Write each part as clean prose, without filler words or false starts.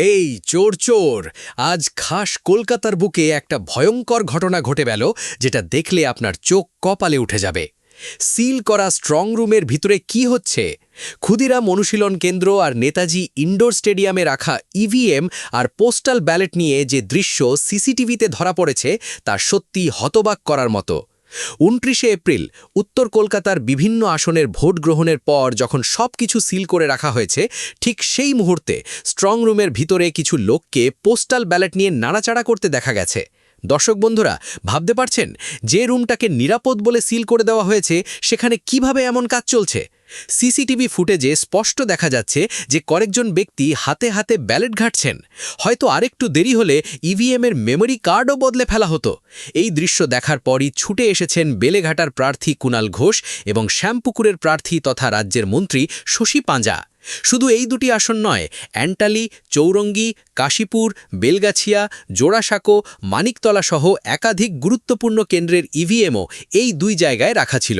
এই চোর চোর, আজ খাস কলকাতার বুকে একটা ভয়ঙ্কর ঘটনা ঘটে গেল, যেটা দেখলে আপনার চোখ কপালে উঠে যাবে। সিল করা স্ট্রং রুমের ভিতরে কি হচ্ছে? ক্ষুদিরাম অনুশীলন কেন্দ্র আর নেতাজি ইনডোর স্টেডিয়ামে রাখা ইভিএম আর পোস্টাল ব্যালট নিয়ে যে দৃশ্য সিসিটিভিতে ধরা পড়েছে তা সত্যি হতবাক করার মতো। ২৯শে এপ্রিল উত্তর কলকাতার বিভিন্ন আসনের ভোট গ্রহণের পর যখন সবকিছু সিল করে রাখা হয়েছে, ঠিক সেই মুহূর্তে স্ট্রং রুমের ভিতরে কিছু লোককে পোস্টাল ব্যালট নিয়ে নাড়াচাড়া করতে দেখা গেছে। দর্শক বন্ধুরা, ভাবতে পারছেন যে রুমটাকে নিরাপদ বলে সিল করে দেওয়া হয়েছে সেখানে কিভাবে এমন কাজ চলছে? সিসিটিভি ফুটেজে স্পষ্ট দেখা যাচ্ছে যে কয়েকজন ব্যক্তি হাতে হাতে ব্যালট ঘাঁটছেন। হয়তো আরেকটু দেরি হলে ইভিএমের মেমোরি কার্ডও বদলে ফেলা হতো। এই দৃশ্য দেখার পরই ছুটে এসেছেন বেলেঘাটার প্রার্থী কুণাল ঘোষ এবং শ্যামপুকুরের প্রার্থী তথা রাজ্যের মন্ত্রী শশী পাঁজা। শুধু এই দুটি আসন নয়, অ্যান্টালি, চৌরঙ্গী, কাশীপুর, বেলগাছিয়া, জোড়াসাঁকো, মানিকতলা সহ একাধিক গুরুত্বপূর্ণ কেন্দ্রের ইভিএমও এই দুই জায়গায় রাখা ছিল।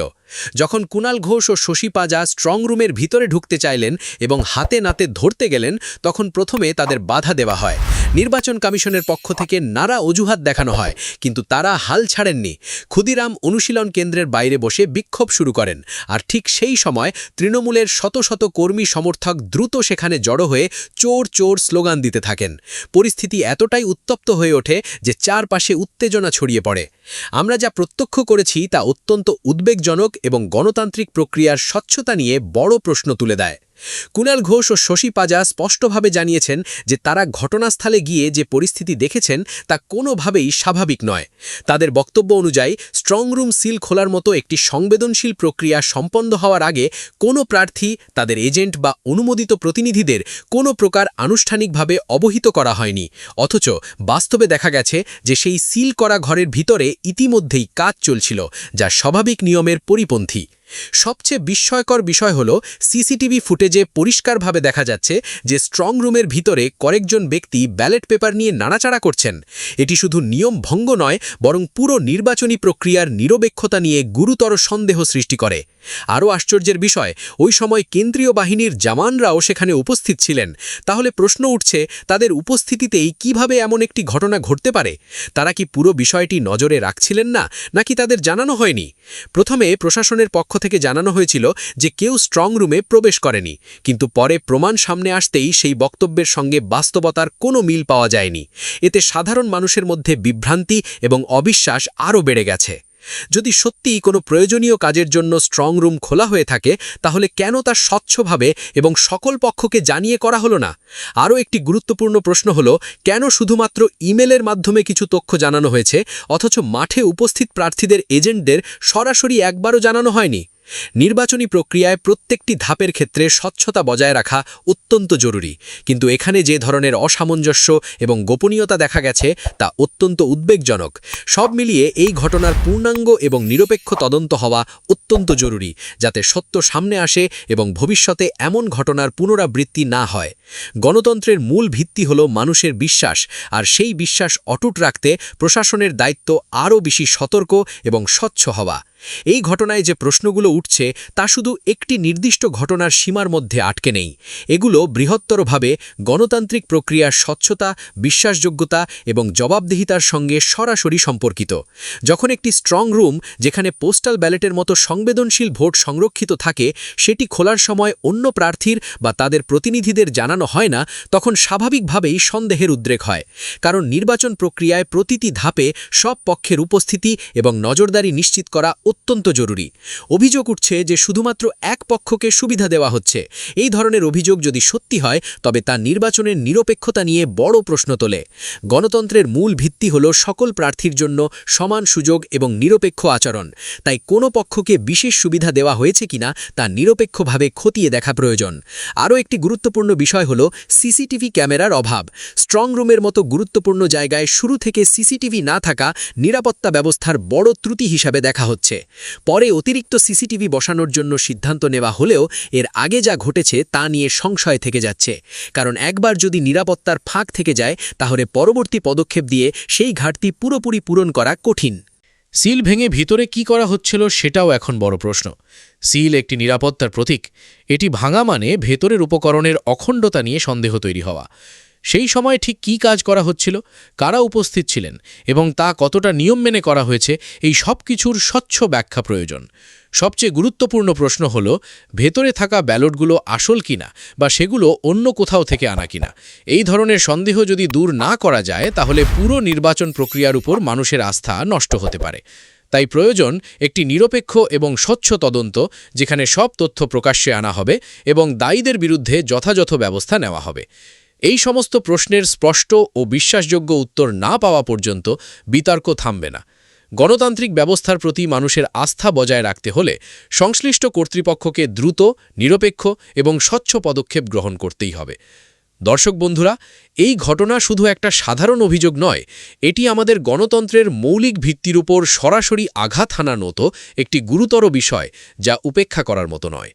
যখন কুণাল ঘোষ ও শশী পাঁজা স্ট্রং রুমের ভিতরে ঢুকতে চাইলেন এবং হাতে নাতে ধরতে গেলেন, তখন প্রথমে তাদের বাধা দেওয়া হয়। নির্বাচন কমিশনের পক্ষ থেকে নানা অজুহাত দেখানো হয়, কিন্তু তারা হাল ছাড়েননি। ক্ষুদিরাম অনুশীলন কেন্দ্রের বাইরে বসে বিক্ষোভ শুরু করেন, আর ঠিক সেই সময় তৃণমূলের শত শত কর্মী সমর্থক দ্রুত সেখানে জড়ো হয়ে চোর চোর স্লোগান দিতে থাকেন। পরিস্থিতি এতটাই উত্তপ্ত হয়ে ওঠে যে চারপাশে উত্তেজনা ছড়িয়ে পড়ে। আমরা যা প্রত্যক্ষ করেছি তা অত্যন্ত উদ্বেগজনক এবং গণতান্ত্রিক প্রক্রিয়ার স্বচ্ছতা নিয়ে বড় প্রশ্ন তুলে দেয়। কুণাল ঘোষ ও শশী পাঁজা স্পষ্টভাবে জানিয়েছেন যে তারা ঘটনাস্থলে গিয়ে যে পরিস্থিতি দেখেছেন তা কোনোভাবেই স্বাভাবিক নয়। তাদের বক্তব্য অনুযায়ী স্ট্রং রুম সিল খোলার মতো একটি সংবেদনশীল প্রক্রিয়া সম্পন্ন হওয়ার আগে কোনো প্রার্থী, তাদের এজেন্ট বা অনুমোদিত প্রতিনিধিদের কোনো প্রকার আনুষ্ঠানিকভাবে অবহিত করা হয়নি। অথচ বাস্তবে দেখা গেছে যে সেই সিল করা ঘরের ভিতরে ইতিমধ্যেই কাজ চলছিল, যা স্বাভাবিক নিয়মের পরিপন্থী। সবচেয়ে বিস্ময়কর বিষয় হল, সিসিটিভি ফুটেজে পরিষ্কারভাবে দেখা যাচ্ছে যে স্ট্রং রুমের ভিতরে কয়েকজন ব্যক্তি ব্যালট পেপার নিয়ে নাড়াচাড়া করছেন। এটি শুধু নিয়ম ভঙ্গ নয়, বরং পুরো নির্বাচনী প্রক্রিয়ার নিরপেক্ষতা নিয়ে গুরুতর সন্দেহ সৃষ্টি করে। আরও আশ্চর্যের বিষয়, ওই সময় কেন্দ্রীয় বাহিনীর জওয়ানরাও সেখানে উপস্থিত ছিলেন। তাহলে প্রশ্ন উঠছে, তাদের উপস্থিতিতেই কিভাবে এমন একটি ঘটনা ঘটতে পারে? তারা কি পুরো বিষয়টি নজরে রাখছিলেন না, নাকি তাদের জানানো হয়নি? প্রথমে প্রশাসনের পক্ষ থেকে জানানো হয়েছিল যে কেউ স্ট্রং রুমে প্রবেশ করেনি, কিন্তু পরে প্রমাণ সামনে আসতেই সেই বক্তব্যের সঙ্গে বাস্তবতার কোনো মিল পাওয়া যায়নি। এতে সাধারণ মানুষের মধ্যে বিভ্রান্তি এবং অবিশ্বাস আরও বেড়ে গেছে। যদি সত্যিই কোনো প্রয়োজনীয় কাজের জন্য স্ট্রং রুম খোলা হয়ে থাকে, তাহলে কেন তা স্বচ্ছভাবে এবং সকল পক্ষকে জানিয়ে করা হলো না? আরও একটি গুরুত্বপূর্ণ প্রশ্ন হলো, কেন শুধুমাত্র ইমেলের মাধ্যমে কিছু তথ্য জানানো হয়েছে, অথচ মাঠে উপস্থিত প্রার্থীদের এজেন্টদের সরাসরি একবারও জানানো হয়নি? নির্বাচনী প্রক্রিয়ায় প্রত্যেকটি ধাপের ক্ষেত্রে স্বচ্ছতা বজায় রাখা অত্যন্ত জরুরি, কিন্তু এখানে যে ধরনের অসামঞ্জস্য এবং গোপনীয়তা দেখা গেছে তা অত্যন্ত উদ্বেগজনক। সব মিলিয়ে এই ঘটনার পূর্ণাঙ্গ এবং নিরপেক্ষ তদন্ত হওয়া অত্যন্ত জরুরি, যাতে সত্য সামনে আসে এবং ভবিষ্যতে এমন ঘটনার পুনরাবৃত্তি না হয়। গণতন্ত্রের মূল ভিত্তি হল মানুষের বিশ্বাস, আর সেই বিশ্বাস অটুট রাখতে প্রশাসনের দায়িত্ব আরও বেশি সতর্ক এবং স্বচ্ছ হওয়া। এই ঘটনায় যে প্রশ্নগুলো উঠছে তা শুধু একটি নির্দিষ্ট ঘটনার সীমার মধ্যে আটকে নেই। এগুলো বৃহত্তরভাবে গণতান্ত্রিক প্রক্রিয়ার স্বচ্ছতা, বিশ্বাসযোগ্যতা এবং জবাবদিহিতার সঙ্গে সরাসরি সম্পর্কিত। যখন একটি স্ট্রং রুম, যেখানে পোস্টাল ব্যালটের মতো সংবেদনশীল ভোট সংরক্ষিত থাকে, সেটি খোলার সময় অন্য প্রার্থীর বা তাদের প্রতিনিধিদের জানানো হয় না, তখন স্বাভাবিকভাবেই সন্দেহের উদ্রেক হয়। কারণ নির্বাচন প্রক্রিয়ায় প্রতিটি ধাপে সব পক্ষের উপস্থিতি এবং নজরদারি নিশ্চিত করা অত্যন্ত জরুরি। অভিযোগ উঠছে যে শুধুমাত্র এক পক্ষকে সুবিধা দেওয়া হচ্ছে। এই ধরনের অভিযোগ যদি সত্যি হয় তবে তা নির্বাচনের নিরপেক্ষতা নিয়ে বড় প্রশ্ন তোলে। গণতন্ত্রের মূল ভিত্তি হল সকল প্রার্থীর জন্য সমান সুযোগ এবং নিরপেক্ষ আচরণ। তাই কোনো পক্ষকে বিশেষ সুবিধা দেওয়া হয়েছে কিনা তা নিরপেক্ষভাবে খতিয়ে দেখা প্রয়োজন। আরও একটি গুরুত্বপূর্ণ বিষয় হল সিসিটিভি ক্যামেরার অভাব। স্ট্রং রুমের মতো গুরুত্বপূর্ণ জায়গায় শুরু থেকে সিসিটিভি না থাকা নিরাপত্তা ব্যবস্থার বড় ত্রুটি হিসাবে দেখা হচ্ছে। পরে অতিরিক্ত সিসিটিভি বসানোর জন্য সিদ্ধান্ত নেওয়া হলেও এর আগে যা ঘটেছে তা নিয়ে সংশয় থেকে যাচ্ছে। কারণ একবার যদি নিরাপত্তার ফাঁক থেকে যায় তাহলে পরবর্তী পদক্ষেপ দিয়ে সেই ঘাটতি পুরোপুরি পূরণ করা কঠিন। সিল ভেঙে ভিতরে কি করা হচ্ছিল সেটাও এখন বড় প্রশ্ন। সিল একটি নিরাপত্তার প্রতীক। এটি ভাঙা মানে ভেতরের উপকরণের অখণ্ডতা নিয়ে সন্দেহ তৈরি হওয়া। সেই সময় ঠিক কী কাজ করা হচ্ছিল, কারা উপস্থিত ছিলেন এবং তা কতটা নিয়ম মেনে করা হয়েছে, এই সব কিছুর স্বচ্ছ ব্যাখ্যা প্রয়োজন। সবচেয়ে গুরুত্বপূর্ণ প্রশ্ন হল ভেতরে থাকা ব্যালটগুলো আসল কিনা বা সেগুলো অন্য কোথাও থেকে আনা কিনা। এই ধরনের সন্দেহ যদি দূর না করা যায় তাহলে পুরো নির্বাচন প্রক্রিয়ার উপর মানুষের আস্থা নষ্ট হতে পারে। তাই প্রয়োজন একটি নিরপেক্ষ এবং স্বচ্ছ তদন্ত, যেখানে সব তথ্য প্রকাশ্যে আনা হবে এবং দায়ীদের বিরুদ্ধে যথাযথ ব্যবস্থা নেওয়া হবে। এই সমস্ত প্রশ্নের স্পষ্ট ও বিশ্বাসযোগ্য উত্তর না পাওয়া পর্যন্ত বিতর্ক থামবে না। গণতান্ত্রিক ব্যবস্থার প্রতি মানুষের আস্থা বজায় রাখতে হলে সংশ্লিষ্ট কর্তৃপক্ষকে দ্রুত, নিরপেক্ষ এবং স্বচ্ছ পদক্ষেপ গ্রহণ করতেই হবে। দর্শক বন্ধুরা, এই ঘটনা শুধু একটা সাধারণ অভিযোগ নয়, এটি আমাদের গণতন্ত্রের মৌলিক ভিত্তির উপর সরাসরি আঘাত হানার মতো একটি গুরুতর বিষয়, যা উপেক্ষা করার মতো নয়।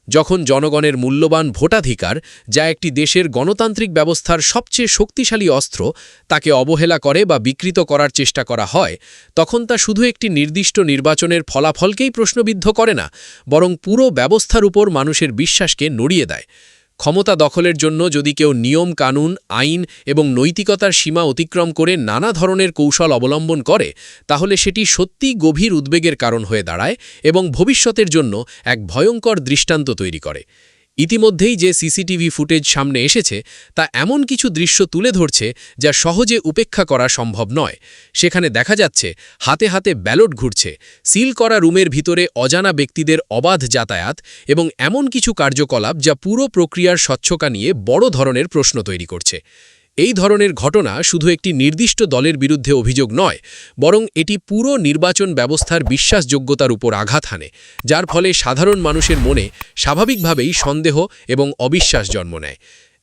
যখন জনগণের মূল্যবান ভোটাধিকার, যা একটি দেশের গণতান্ত্রিক ব্যবস্থার সবচেয়ে শক্তিশালী অস্ত্র, তাকে অবহেলা করে বা বিকৃত করার চেষ্টা করা হয়, তখন তা শুধু একটি নির্দিষ্ট নির্বাচনের ফলাফলকেই প্রশ্নবিদ্ধ করে না, বরং পুরো ব্যবস্থার উপর মানুষের বিশ্বাসকে নড়িয়ে দেয়। ক্ষমতা দখলের জন্য যদি কেউ নিয়ম, কানুন, আইন এবং নৈতিকতার সীমা অতিক্রম করে নানা ধরনের কৌশল অবলম্বন করে, তাহলে সেটি সত্যিই গভীর উদ্বেগের কারণ হয়ে দাঁড়ায় এবং ভবিষ্যতের জন্য এক ভয়ঙ্কর দৃষ্টান্ত তৈরি করে। ইতিমধ্যেই যে সিসিটিভি ফুটেজ সামনে এসেছে তা এমন কিছু দৃশ্য তুলে ধরছে যা সহজে উপেক্ষা করা সম্ভব নয়। সেখানে দেখা যাচ্ছে হাতে হাতে ব্যালট ঘুরছে, সিল করা রুমের ভিতরে অজানা ব্যক্তিদের অবাধ যাতায়াত এবং এমন কিছু কার্যকলাপ যা পুরো প্রক্রিয়ার স্বচ্ছতা নিয়ে বড় ধরনের প্রশ্ন তৈরি করছে। এই ধরনের ঘটনা শুধু একটি নির্দিষ্ট দলের বিরুদ্ধে অভিযোগ নয়, বরং এটি পুরো নির্বাচন ব্যবস্থার বিশ্বাসযোগ্যতার উপর আঘাত হানে, যার ফলে সাধারণ মানুষের মনে স্বাভাবিকভাবেই সন্দেহ এবং অবিশ্বাস জন্ম নেয়।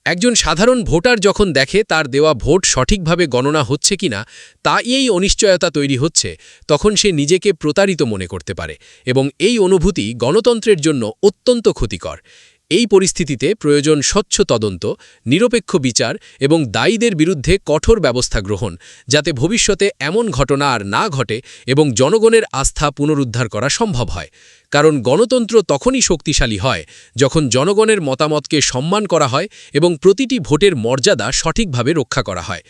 একজন সাধারণ ভোটার যখন দেখে তার দেওয়া ভোট সঠিকভাবে গণনা হচ্ছে কিনা তা এই অনিশ্চয়তা তৈরি হচ্ছে, তখন সে নিজেকে প্রতারিত মনে করতে পারে এবং এই অনুভূতি গণতন্ত্রের জন্য অত্যন্ত ক্ষতিকর। এই পরিস্থিতিতে প্রয়োজন স্বচ্ছ তদন্ত, নিরপেক্ষ বিচার এবং দায়ীদের বিরুদ্ধে কঠোর ব্যবস্থা গ্রহণ, যাতে ভবিষ্যতে এমন ঘটনা আর না ঘটে এবং জনগণের আস্থা পুনরুদ্ধার করা সম্ভব হয়। কারণ গণতন্ত্র তখনই শক্তিশালী হয় যখন জনগণের মতামতকে সম্মান করা হয় এবং প্রতিটি ভোটের মর্যাদা সঠিকভাবে রক্ষা করা হয়।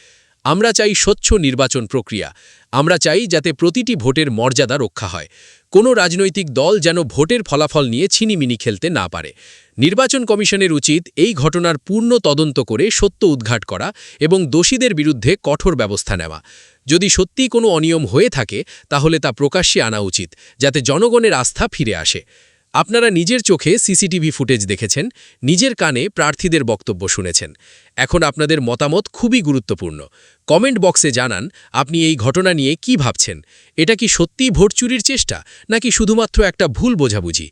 আমরা চাই স্বচ্ছ নির্বাচন প্রক্রিয়া। আমরা চাই যাতে প্রতিটি ভোটের মর্যাদা রক্ষা হয়। কোনো রাজনৈতিক দল যেন ভোটের ফলাফল নিয়ে ছিনিমিনি খেলতে না পারে। নির্বাচন কমিশনের উচিত এই ঘটনার পূর্ণ তদন্ত করে সত্য উদ্ঘাট করা এবং দোষীদের বিরুদ্ধে কঠোর ব্যবস্থা নেওয়া। যদি সত্যিই কোনো অনিয়ম হয়ে থাকে তাহলে তা প্রকাশ্যে আনা উচিত, যাতে জনগণের আস্থা ফিরে আসে। আপনারা নিজের চোখে সিসিটিভি ফুটেজ দেখেছেন, নিজের কানে প্রার্থীদের বক্তব্য শুনেছেন। এখন আপনাদের মতামত খুবই গুরুত্বপূর্ণ। কমেন্ট বক্সে জানান আপনি এই ঘটনা নিয়ে কি ভাবছেন। এটা কি সত্যিই ভোট চুরির চেষ্টা, নাকি শুধুমাত্র একটা ভুল বোঝাবুঝি?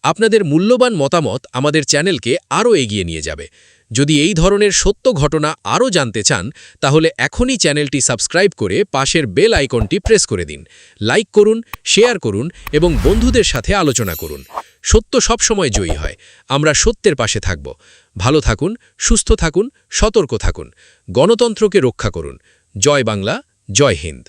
আপনাদের মূল্যবান মতামত আমাদের চ্যানেলকে আরও এগিয়ে নিয়ে যাবে। যদি এই ধরনের সত্য ঘটনা আরও জানতে চান তাহলে এখনই চ্যানেলটি সাবস্ক্রাইব করে পাশের বেল আইকনটি প্রেস করে দিন। লাইক করুন, শেয়ার করুন এবং বন্ধুদের সাথে আলোচনা করুন। সত্য সবসময় জয়ী হয়। আমরা সত্যের পাশে থাকব। ভালো থাকুন, সুস্থ থাকুন, সতর্ক থাকুন। গণতন্ত্রকে রক্ষা করুন। জয় বাংলা, জয় হিন্দ।